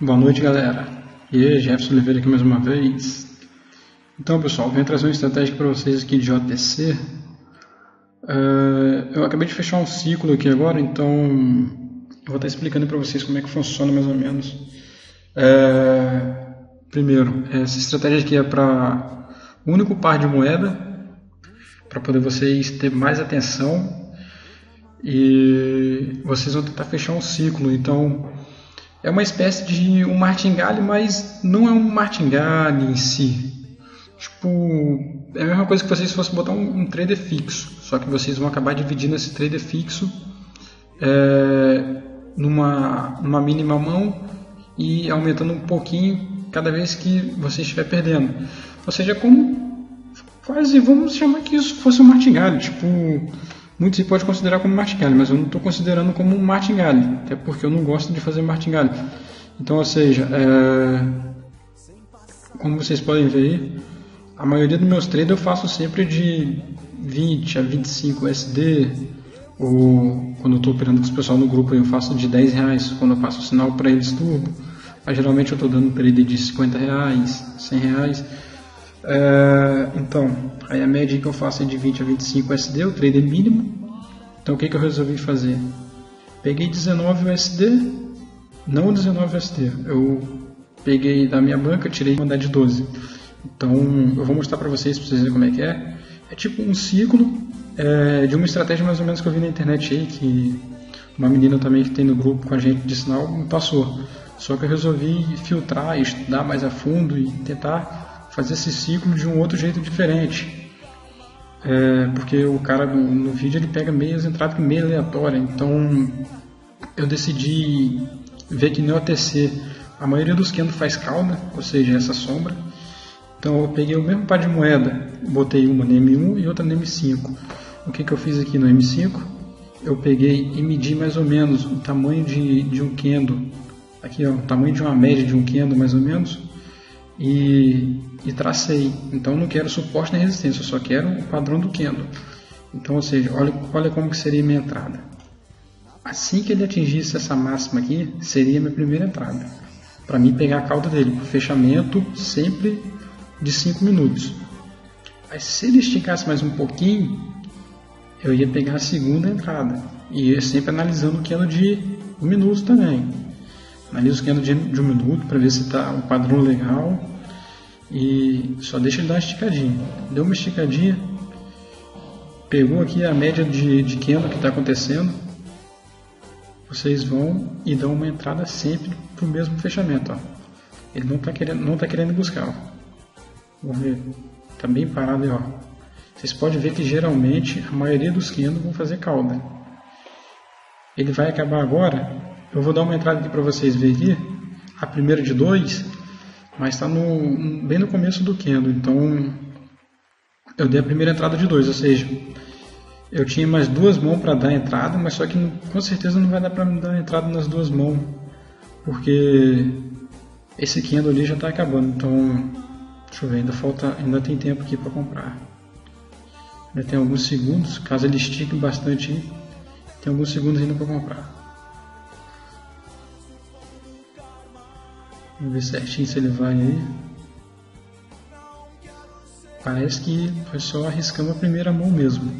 Boa noite, galera. E aí, Jefferson Oliveira aqui mais uma vez. Então, pessoal, venho trazer uma estratégia para vocês aqui de JTC. Eu acabei de fechar um ciclo aqui agora, então eu vou estar explicando para vocês como é que funciona mais ou menos. Primeiro, essa estratégia aqui é para um único par de moeda, para poder vocês ter mais atenção e vocês vão tentar fechar um ciclo. Então, é uma espécie de um martingale, mas não é um martingale em si. Tipo, é a mesma coisa que vocês fossem botar um trader fixo, só que vocês vão acabar dividindo esse trader fixo numa mínima mão e aumentando um pouquinho cada vez que você estiver perdendo. Ou seja, como quase, vamos chamar que isso fosse um martingale. Tipo, muitos se pode considerar como martingale, mas eu não estou considerando como um martingale, até porque eu não gosto de fazer martingale. Então, ou seja, como vocês podem ver aí, a maioria dos meus trades eu faço sempre de 20 a 25 USD, ou quando eu estou operando com os pessoal no grupo eu faço de R$10 quando eu passo o sinal para eles turbo. Mas geralmente eu estou dando trade de R$50, R$100. Então, aí a média que eu faço é de 20 a 25 USD, o trade é mínimo. Então o que eu resolvi fazer? Peguei 19 USD, não 19 USD, eu peguei da minha banca, tirei uma de 12. Então eu vou mostrar para vocês verem como é que é. É tipo um ciclo de uma estratégia mais ou menos que eu vi na internet aí, que uma menina também que tem no grupo com a gente de sinal me passou. Só que eu resolvi filtrar, estudar mais a fundo e tentar fazer esse ciclo de um outro jeito diferente. Porque o cara no vídeo ele pega meias entradas meio aleatória. Então eu decidi ver que no OTC a maioria dos candles faz cauda, ou seja, essa sombra. Então eu peguei o mesmo par de moeda, botei uma no M1 e outra no M5. O que eu fiz aqui no M5? Eu peguei e medi mais ou menos o tamanho de um candle. Aqui, ó, o tamanho de uma média de um candle mais ou menos. E tracei. Então eu não quero suporte nem resistência, eu só quero o padrão do candle. Então, ou seja, olha como que seria minha entrada. Assim que ele atingisse essa máxima aqui, seria minha primeira entrada. Para mim pegar a cauda dele, fechamento sempre de 5 minutos. Mas se ele esticasse mais um pouquinho, eu ia pegar a segunda entrada. E ia sempre analisando o candle de 1 minuto também. Analiso o candle de 1 minuto para ver se está um padrão legal. E só deixa ele dar uma esticadinha. Deu uma esticadinha, pegou aqui a média de candle que está acontecendo. Vocês vão e dão uma entrada sempre para o mesmo fechamento. Ó. Ele não tá querendo buscar. Ó. Vamos ver, está bem parado aí. Ó. Vocês podem ver que geralmente a maioria dos candles vão fazer cauda. Ele vai acabar agora. Eu vou dar uma entrada aqui para vocês verem aqui. A primeira de 2, mas está bem no começo do candle. Então eu dei a primeira entrada de 2, ou seja, eu tinha mais 2 mãos para dar a entrada, mas só que com certeza não vai dar para me dar a entrada nas 2 mãos, porque esse candle ali já está acabando. Então, deixa eu ver, ainda tem tempo aqui para comprar. Ainda tem alguns segundos, caso ele estique bastante aí, tem alguns segundos ainda para comprar. Vamos ver certinho se ele vai aí. Parece que foi só arriscando a primeira mão mesmo.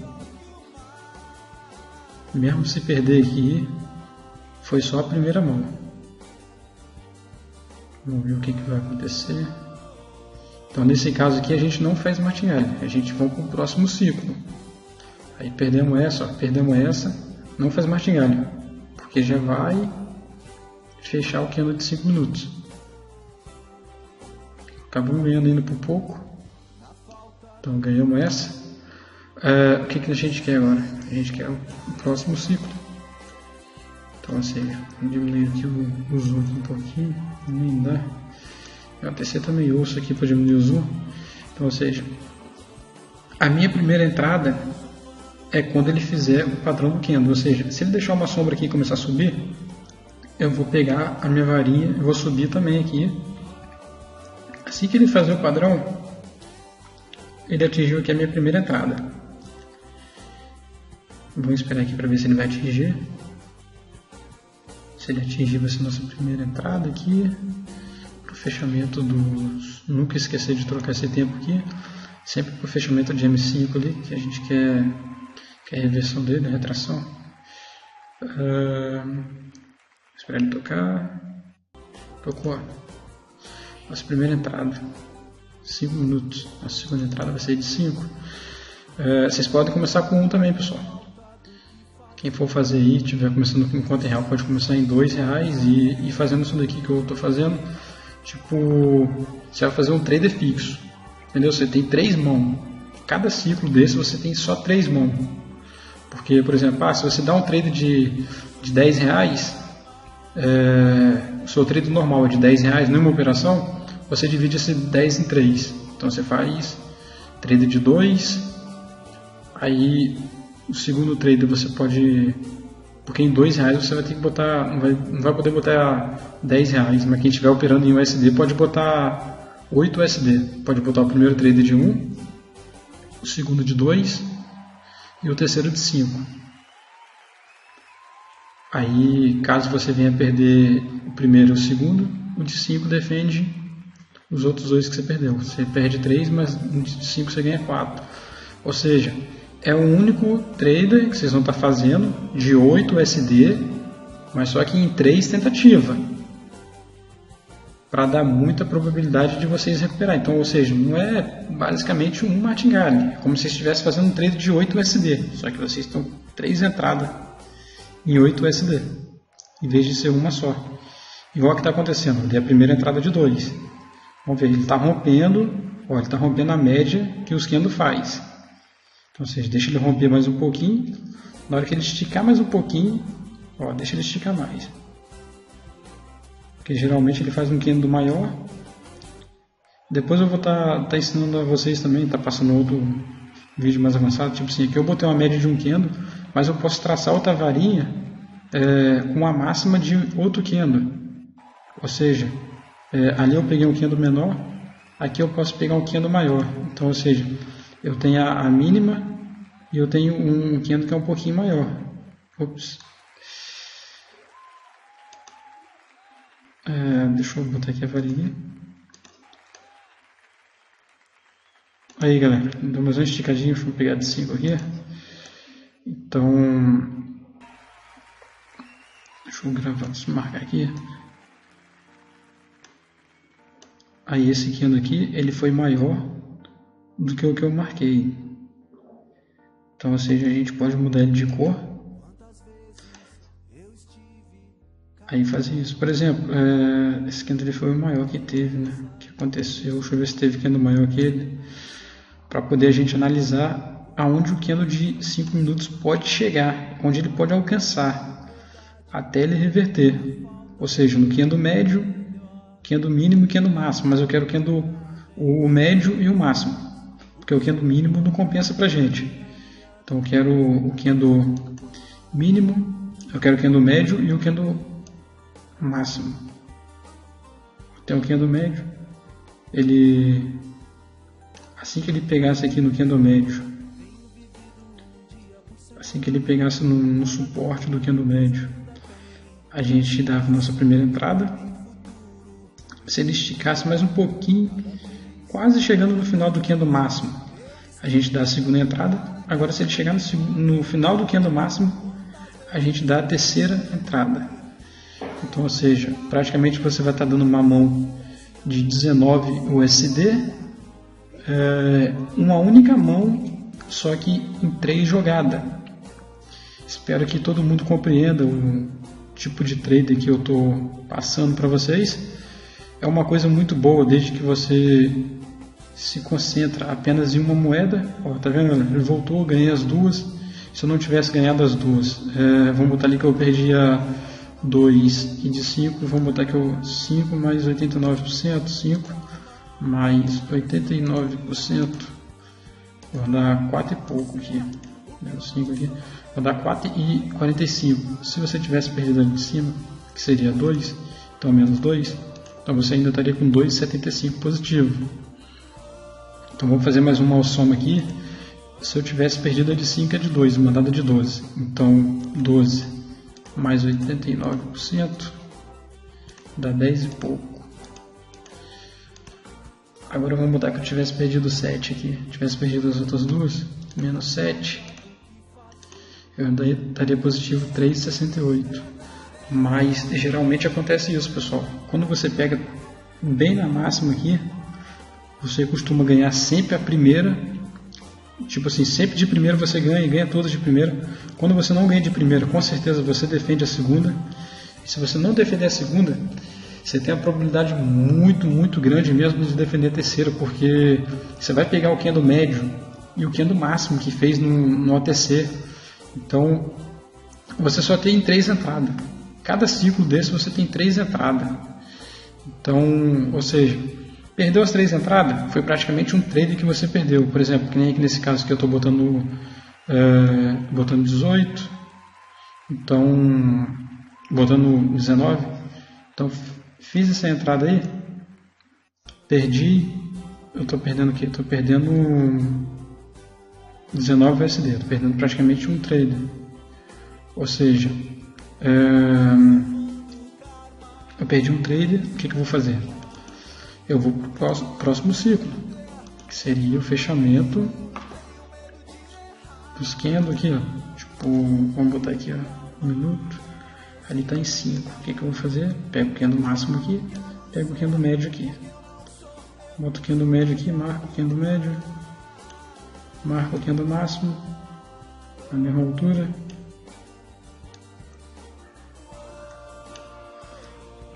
Mesmo se perder aqui, foi só a primeira mão. Vamos ver o que vai acontecer. Então nesse caso aqui a gente não faz martingale, a gente vai para o próximo ciclo. Aí perdemos essa, não faz martingale, porque já vai fechar o candle de 5 minutos. Acabamos ganhando ainda por pouco. Então ganhamos essa. O que a gente quer agora? A gente quer o próximo ciclo. Então assim, vamos diminuir aqui o zoom aqui um pouquinho. Nem dá. O OTC também ouço aqui para diminuir o zoom. Então, ou seja, a minha primeira entrada é quando ele fizer o padrão do candle. Ou seja, se ele deixar uma sombra aqui e começar a subir, eu vou pegar a minha varinha e vou subir também aqui. Assim que ele fazer o padrão, ele atingiu aqui a minha primeira entrada. Vamos esperar aqui para ver se ele vai atingir. Se ele atingir, vai ser nossa primeira entrada aqui. Para o fechamento dos... Nunca esquecer de trocar esse tempo aqui. Sempre para o fechamento de M5 ali, que a gente quer a reversão dele, a retração. Esperar ele tocar. Tocou. Nossa primeira entrada. 5 minutos. Nossa segunda entrada vai ser de 5. Vocês podem começar com 1 também, pessoal. Quem for fazer aí, estiver começando com conta em real, pode começar em R$2 e fazendo isso daqui que eu estou fazendo. Tipo, você vai fazer um trader fixo. Entendeu? Você tem 3 mãos. Cada ciclo desse você tem só 3 mãos. Porque, por exemplo, se você dá um trade de R$10, o seu trade normal é de R$10 numa operação, você divide esse 10 em 3. Então você faz trade de 2, aí o segundo trade você pode... Porque em R$2 você vai ter que botar... Não vai poder botar R$10, mas quem estiver operando em USD pode botar 8 USD. Pode botar o primeiro trade de 1, o segundo de 2 e o terceiro de 5. Aí, caso você venha perder o primeiro e o segundo, o de 5 defende os outros 2 que você perdeu. Você perde 3, mas no de 5 você ganha 4. Ou seja... É o único trader que vocês vão estar fazendo de 8 USD, mas só que em 3 tentativas, para dar muita probabilidade de vocês recuperar. Então, ou seja, não é basicamente um martingale, é como se estivesse fazendo um trade de 8 USD, só que vocês estão 3 entradas em 8 USD, em vez de ser uma só. Igual que está acontecendo, eu dei a primeira entrada de 2. Vamos ver, ele está rompendo, ele está rompendo a média que os candle faz. Então, ou seja, deixa ele romper mais um pouquinho. Na hora que ele esticar mais um pouquinho, deixa ele esticar mais. Porque geralmente ele faz um candle maior. Depois eu vou estar ensinando a vocês também, passando outro vídeo mais avançado. Tipo assim, aqui eu botei uma média de um candle, mas eu posso traçar outra varinha com a máxima de outro candle. Ou seja, ali eu peguei um candle menor, aqui eu posso pegar um candle maior. Então, ou seja... Eu tenho a mínima e eu tenho um candle que é um pouquinho maior. Ops. Deixa eu botar aqui a varinha. Aí, galera. Dou mais uma esticadinha. Deixa eu pegar de 5 aqui. Então... Deixa eu gravar, deixa eu marcar aqui. Aí esse candle aqui, ele foi maior do que o que eu marquei. Então, ou seja, a gente pode mudar ele de cor. Aí fazer isso. Por exemplo, esse candle foi o maior que teve, né? Que aconteceu. Deixa eu ver se teve candle maior que ele. Para poder a gente analisar aonde o candle de 5 minutos pode chegar. Onde ele pode alcançar. Até ele reverter. Ou seja, no candle médio, candle mínimo e candle máximo. Mas eu quero o médio e o máximo. Porque o candle mínimo não compensa pra gente. Então eu quero o candle mínimo, eu quero o candle médio e o candle máximo. Tem o candle médio, assim que ele pegasse aqui no candle médio, assim que ele pegasse no suporte do candle médio, a gente dava a nossa primeira entrada. Se ele esticasse mais um pouquinho, quase chegando no final do candle máximo, a gente dá a segunda entrada. Agora, se ele chegar no final do candle máximo, a gente dá a terceira entrada. Então, ou seja, praticamente você vai estar dando uma mão de 19 USD, uma única mão, só que em 3 jogadas. Espero que todo mundo compreenda o tipo de trader que eu estou passando para vocês. É uma coisa muito boa desde que você se concentra apenas em uma moeda. Tá vendo? Ele voltou, ganhei as duas. Se eu não tivesse ganhado as duas, vamos botar ali que eu perdia 2 e de 5, vamos botar que eu 5 mais 89%, 5 mais 89%, vou dar 4 e pouco aqui, menos 5 aqui, vou dar 4 e 45. Se você tivesse perdido ali em cima, que seria 2, então menos 2, então você ainda estaria com 2,75 positivo. Então vamos fazer mais uma soma aqui. Se eu tivesse perdido a de 5 é de 2, uma dada de 12. Então 12 mais 89%, dá 10 e pouco. Agora vamos botar que eu tivesse perdido 7 aqui, tivesse perdido as outras duas, menos 7, eu daria positivo 3,68. Mas geralmente acontece isso, pessoal. Quando você pega bem na máxima aqui, você costuma ganhar sempre a primeira. Tipo assim, sempre de primeira você ganha e ganha todas de primeira. Quando você não ganha de primeira, com certeza você defende a segunda. E se você não defender a segunda, você tem a probabilidade muito grande mesmo de defender a terceira, porque você vai pegar o candle médio e o candle máximo que fez no OTC. Então, você só tem 3 entradas. Cada ciclo desse você tem 3 entradas. Então, ou seja, perdeu as 3 entradas, foi praticamente um trade que você perdeu. Por exemplo, que nem aqui nesse caso que eu estou botando 18, então botando 19. Então fiz essa entrada aí, perdi, eu estou perdendo o que? Estou perdendo 19 USD, estou perdendo praticamente um trade. Ou seja, eu perdi um trade, o que eu vou fazer? Eu vou para o próximo ciclo, que seria o fechamento dos candles aqui, ó. Tipo, vamos botar aqui, ó, 1 minuto, ali está em 5. O que eu vou fazer? Pego o candle máximo aqui, pego o candle médio aqui, boto o candle médio aqui, marco o candle médio, marco o candle máximo na mesma altura,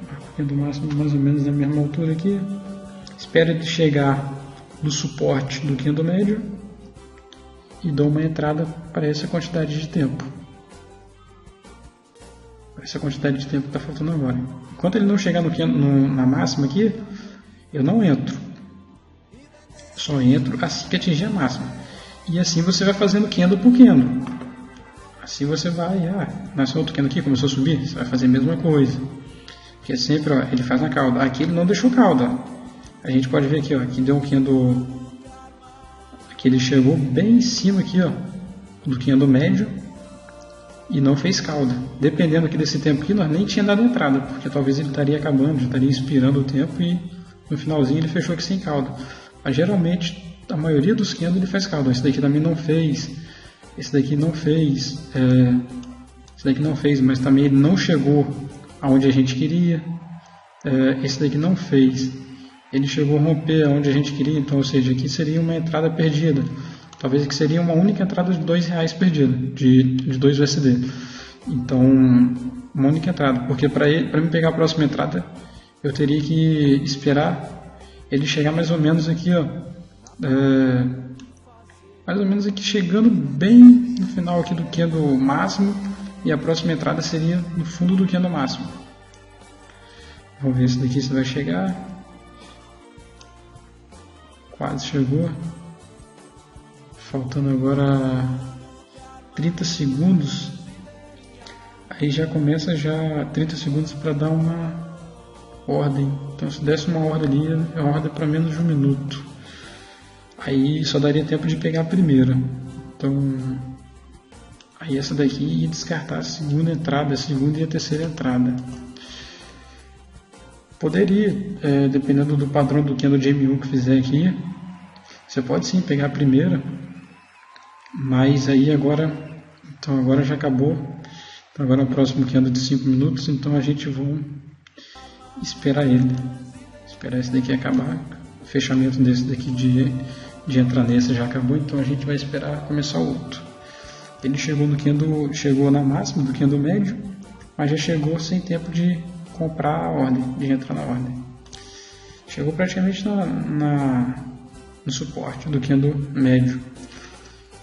marco o candle máximo mais ou menos na mesma altura aqui, espero ele chegar no suporte do candle médio e dou uma entrada para essa quantidade de tempo. Essa quantidade de tempo que está faltando agora. Enquanto ele não chegar na máxima aqui, eu não entro. Só entro assim que atingir a máxima. E assim você vai fazendo candle por candle. Assim você vai, nasceu outro candle aqui, começou a subir, você vai fazer a mesma coisa. Porque sempre, ó, ele faz na cauda. Aqui ele não deixou cauda, ó. A gente pode ver aqui, ó, aqui deu um candle, aqui ele chegou bem em cima aqui, ó, do candle médio e não fez cauda. Dependendo aqui desse tempo aqui, nós nem tinha dado entrada, porque talvez ele estaria acabando, já estaria expirando o tempo e no finalzinho ele fechou aqui sem cauda. Mas geralmente, a maioria dos candles ele faz cauda. Esse daqui também não fez, esse daqui não fez, esse daqui não fez, mas também ele não chegou aonde a gente queria. Esse daqui não fez, ele chegou a romper aonde a gente queria, então, ou seja, aqui seria uma entrada perdida. Talvez aqui seria uma única entrada de R$2 perdida, de 2 USD. Então, uma única entrada, porque para me pegar a próxima entrada, eu teria que esperar ele chegar mais ou menos aqui, ó, mais ou menos aqui, chegando bem no final aqui do candle máximo, e a próxima entrada seria no fundo do candle máximo. Vamos ver se daqui você vai chegar. Quase chegou. Faltando agora 30 segundos. Aí já começa 30 segundos para dar uma ordem. Então se desse uma ordem ali, é uma ordem para menos de 1 minuto. Aí só daria tempo de pegar a primeira. Então aí essa daqui ia descartar a segunda entrada, a segunda e a terceira entrada. Poderia, dependendo do padrão do candle de M1 que fizer aqui, você pode sim pegar a primeira, mas aí agora já acabou. Então agora é o próximo candle de 5 minutos, então a gente vai esperar ele. Esperar esse daqui acabar. O fechamento desse daqui de entrar nesse já acabou, então a gente vai esperar começar o outro. Ele chegou na máxima do candle médio, mas já chegou sem tempo de comprar a ordem, de entrar na ordem. Chegou praticamente no suporte do candle médio,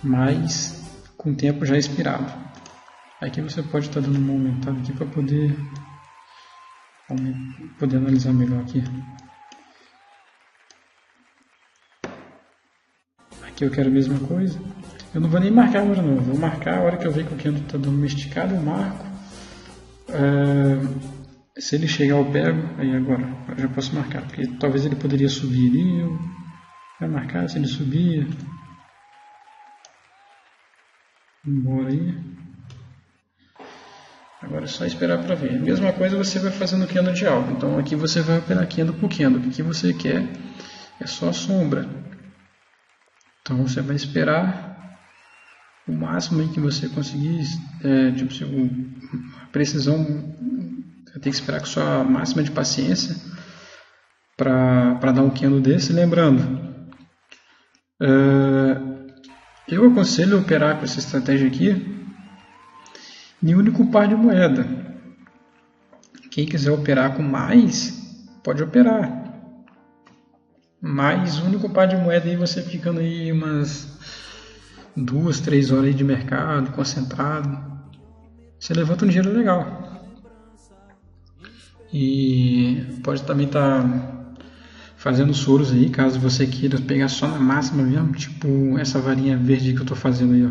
mas com o tempo já expirado. Aqui você pode estar dando uma aumentada aqui para poder analisar melhor aqui. Aqui eu quero a mesma coisa. Eu não vou nem marcar agora não, vou marcar a hora que eu ver que o candle está dando uma esticada, eu marco. Se ele chegar eu pego, aí agora eu já posso marcar, porque talvez ele poderia subir ali, eu vou marcar se ele subir. Embora aí. Agora é só esperar para ver. A mesma coisa você vai fazer no candle de alta. Então aqui você vai operar candle por candle. O que você quer é só sombra. Então você vai esperar o máximo aí que você conseguir. A precisão, você tem que esperar com sua máxima de paciência para dar um candle desse. Lembrando, eu aconselho operar com essa estratégia aqui em um único par de moeda. Quem quiser operar com mais, pode operar. Mas o único par de moeda aí você ficando aí umas 2, 3 horas aí de mercado, concentrado, você levanta um dinheiro legal. E pode também estar fazendo soros aí, caso você queira pegar só na máxima mesmo, tipo essa varinha verde que eu estou fazendo aí, ó.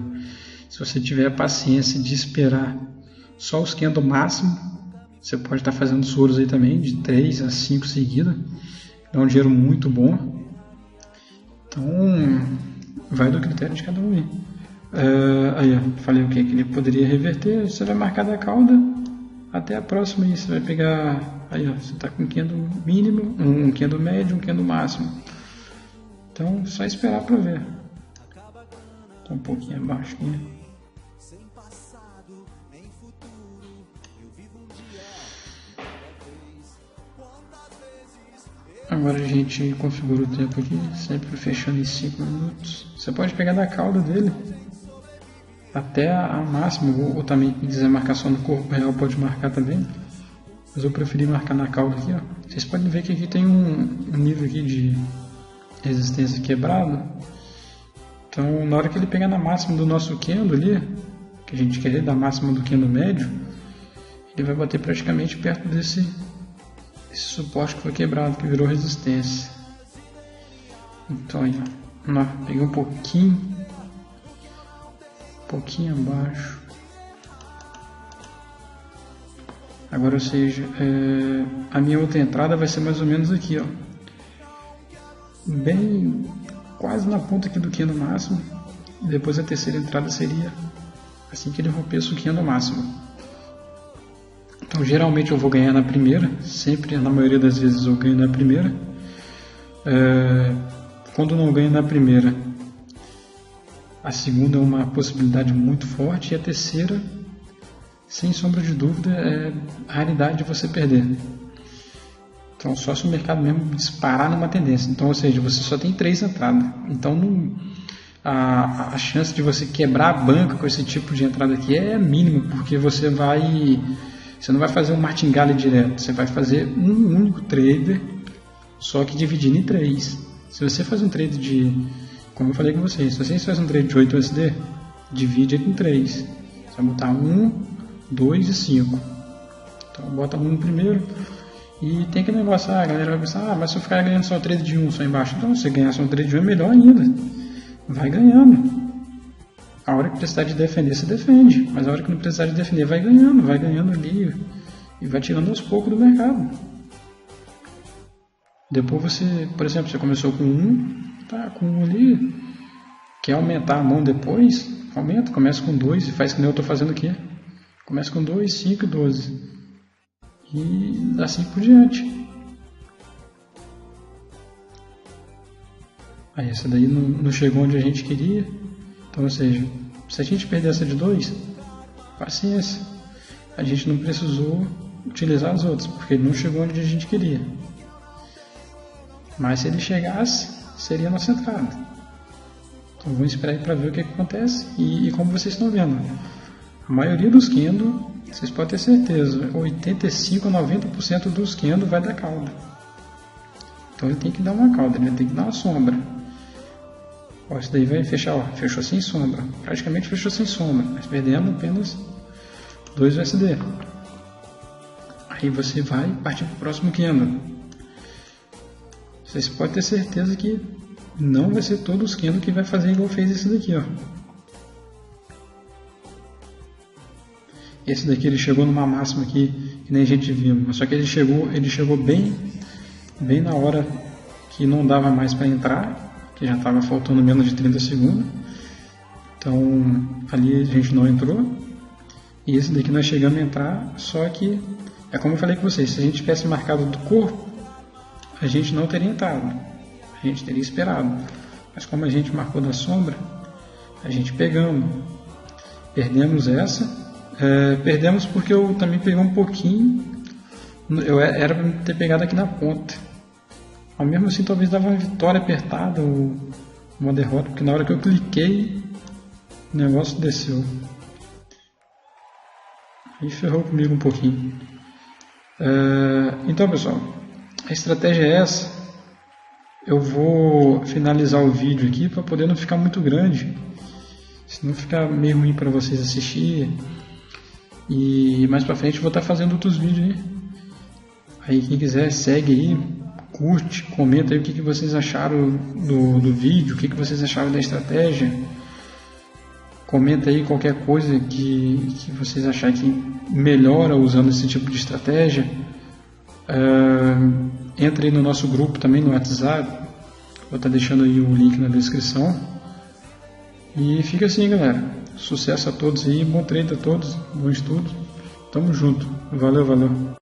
Se você tiver a paciência de esperar só os candles máximo, você pode estar fazendo soros aí também, de 3 a 5 seguidas. Dá um dinheiro muito bom. Então, vai do critério de cada um aí. Aí, ó, falei o que? Que ele poderia reverter. Você vai marcar da cauda até a próxima aí. Você vai pegar... Aí, ó, você está com um candle mínimo, um candle médio, um candle máximo. Então, só esperar para ver. Tá um pouquinho abaixo aqui. Agora a gente configura o tempo aqui, sempre fechando em 5 minutos. Você pode pegar da cauda dele até a máxima, ou também quem quiser marcar só no corpo real pode marcar também. Mas eu preferi marcar na cauda aqui, ó. Vocês podem ver que aqui tem um nível aqui de resistência quebrado. Então na hora que ele pegar na máxima do nosso candle ali, que a gente quer da máxima do candle médio, ele vai bater praticamente perto desse suporte que foi quebrado, que virou resistência. Então aí, ó, peguei um pouquinho abaixo. Agora, ou seja, a minha outra entrada vai ser mais ou menos aqui, ó, bem quase na ponta aqui do candle máximo. Depois a terceira entrada seria assim que ele rompesse o candle máximo. Então geralmente eu vou ganhar na primeira, sempre, na maioria das vezes eu ganho na primeira. Quando não ganho na primeira, a segunda é uma possibilidade muito forte, e a terceira, sem sombra de dúvida, é a raridade de você perder. Então só se o mercado mesmo disparar numa tendência. Então, ou seja, você só tem 3 entradas. Então a chance de você quebrar a banca com esse tipo de entrada aqui é mínima, porque você não vai fazer um martingale direto, você vai fazer um único trader, só que dividindo em 3. Se você faz um trade de, como eu falei com vocês, se você faz um trade de 8 USD, divide ele em 3. Você vai botar 1, 2 e 5. Então bota 1 primeiro. E tem aquele negócio, a galera vai pensar, mas se eu ficar ganhando só um trade de 1 só embaixo, então se você ganhar só um trade de 1 é melhor ainda. Vai ganhando. A hora que precisar de defender, você defende. Mas a hora que não precisar de defender, vai ganhando ali. E vai tirando aos poucos do mercado. Depois você, por exemplo, você começou com 1, tá com 1 ali. Quer aumentar a mão depois? Aumenta, começa com 2 e faz que nem eu estou fazendo aqui. Começa com 2, 5 e 12. E assim por diante. Aí essa daí não chegou onde a gente queria. Então, ou seja, se a gente perder essa de 2, paciência. A gente não precisou utilizar as outras, porque ele não chegou onde a gente queria. Mas se ele chegasse, seria a nossa entrada. Então vamos esperar aí para ver o que acontece. E como vocês estão vendo, a maioria dos candles, vocês podem ter certeza, 85 a 90% dos candles vai dar cauda. Então ele tem que dar uma cauda, ele tem que dar uma sombra. Ó, isso daí vai fechar, ó, fechou sem sombra, praticamente fechou sem sombra, mas perdendo apenas 2 USD. Aí você vai partir para o próximo candle. Vocês podem ter certeza que não vai ser todos os candles que vai fazer igual fez esse daqui, ó. Esse daqui ele chegou numa máxima aqui que nem a gente viu, mas só que ele chegou bem na hora que não dava mais para entrar, que já estava faltando menos de 30 segundos. Então ali a gente não entrou. E esse daqui nós chegamos a entrar, só que é como eu falei com vocês, se a gente tivesse marcado do corpo, a gente não teria entrado, a gente teria esperado. Mas como a gente marcou da sombra, a gente perdemos essa. Perdemos porque eu também peguei um pouquinho, era para ter pegado aqui na ponta. Ao mesmo assim talvez dava uma vitória apertada ou uma derrota, porque na hora que eu cliquei, o negócio desceu. Aí ferrou comigo um pouquinho. Então pessoal, a estratégia é essa. Eu vou finalizar o vídeo aqui para poder não ficar muito grande, senão fica meio ruim para vocês assistirem. E mais pra frente eu vou estar fazendo outros vídeos aí. Quem quiser segue aí, curte, comenta aí o que vocês acharam do vídeo, o que vocês acharam da estratégia. Comenta aí qualquer coisa que vocês acharem que melhora usando esse tipo de estratégia. Entra aí no nosso grupo também no WhatsApp. Vou estar deixando aí o link na descrição. E fica assim, galera. Sucesso a todos aí, bom treino a todos, bom estudo. Tamo junto. Valeu, valeu.